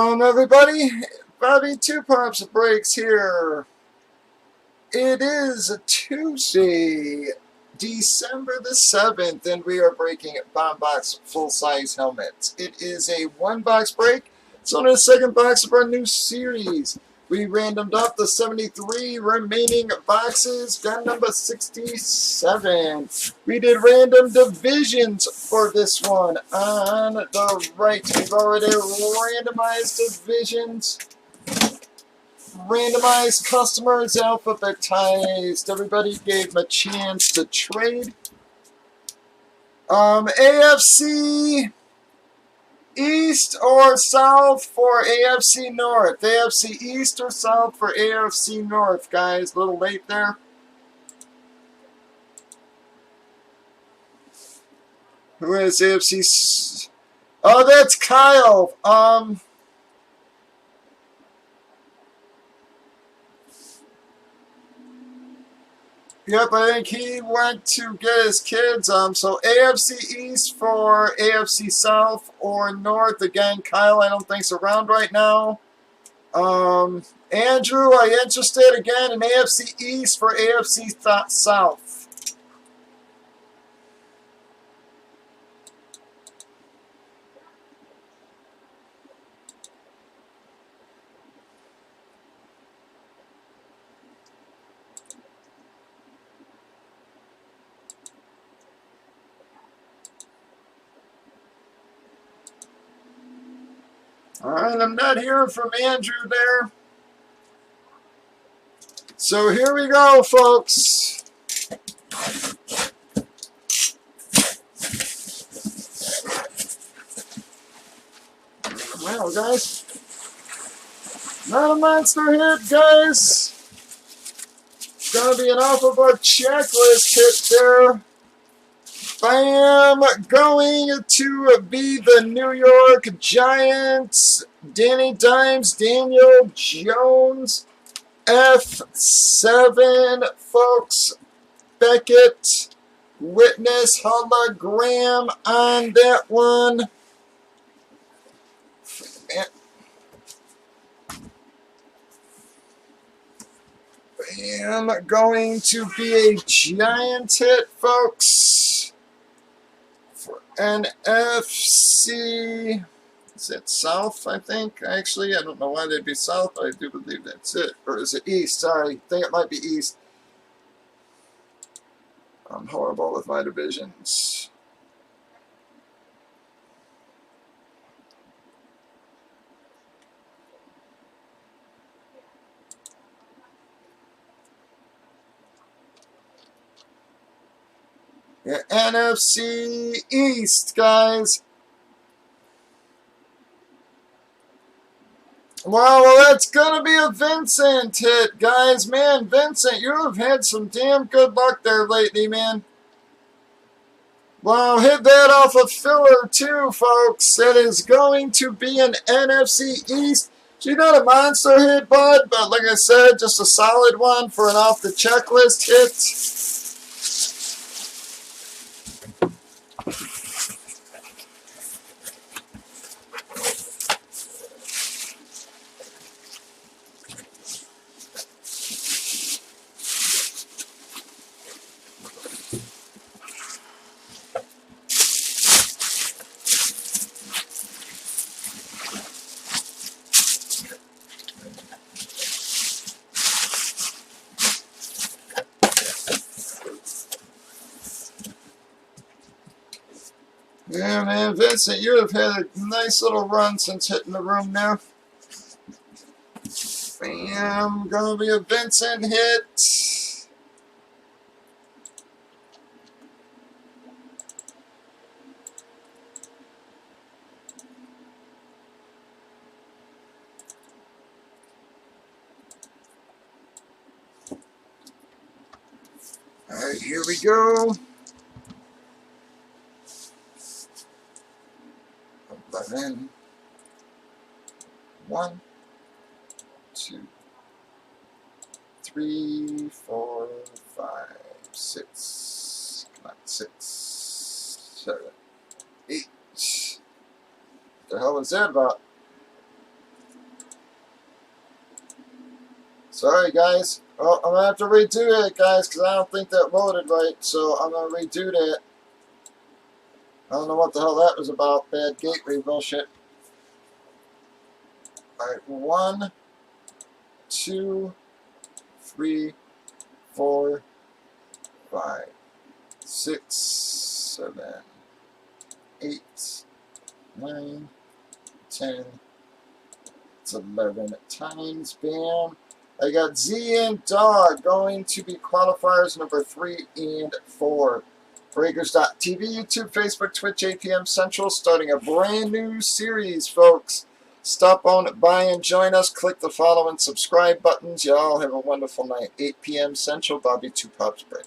Everybody, Bobby Two Pops Breaks here. It is a Tuesday, December the 7th, and we are breaking Bomb Box full-size helmets. It is a one-box break. It's only the second box of our new series. We randomed up the 73 remaining boxes, gun number 67. We did random divisions for this one. On the right, we've already randomized divisions. Randomized customers, alphabetized. Everybody gave them a chance to trade. AFC East or South for AFC North. AFC East or South for AFC North, guys. A little late there. Who is AFC? Oh, that's Kyle. Yep, I think he went to get his kids. So AFC East for AFC South or North. Again, Kyle, I don't think's around right now. Andrew, are you interested again in AFC East for AFC South? All right, I'm not hearing from Andrew there. So here we go, folks. Well, guys, not a monster hit, guys. It's going to be an alphabet checklist hit there. Bam! Going to be the New York Giants. Danny Dimes, Daniel Jones, F7, folks. Beckett, witness hologram on that one. Bam! Going to be a Giant hit, folks. For NFC, is it South, I think? Actually, I don't know why they'd be South, but I do believe that's it. Or is it East? Sorry, I think it might be East. I'm horrible with my divisions. Yeah, NFC East, guys. Well, that's going to be a Vincent hit, guys. Man, Vincent, you have had some damn good luck there lately, man. Well, hit that off a filler, too, folks. That is going to be an NFC East. She's not a monster hit, bud, but like I said, just a solid one for an off-the-checklist hit. Yeah, man, Vincent, you have had a nice little run since hitting the room now. Bam, gonna be a Vincent hit. Alright, here we go. 11. 1, 2, 3, 4, 5, 6. Come on, 6, 7, 8. What the hell is that about? Sorry, guys. Oh, I'm going to have to redo it, guys, because I don't think that loaded right. So I'm going to redo that. I don't know what the hell that was about. Bad gateway bullshit. Alright, 1, 2, 3, 4, 5, 6, 7, 8, 9, 10. It's 11 times. Bam. I got Z and Dog going to be qualifiers number 3 and 4. Breakers.tv, YouTube, Facebook, Twitch, 8 p.m. Central, starting a brand new series, folks. Stop on by and join us. Click the follow and subscribe buttons. Y'all have a wonderful night. 8 p.m. Central, Bobby 2 Pops Break.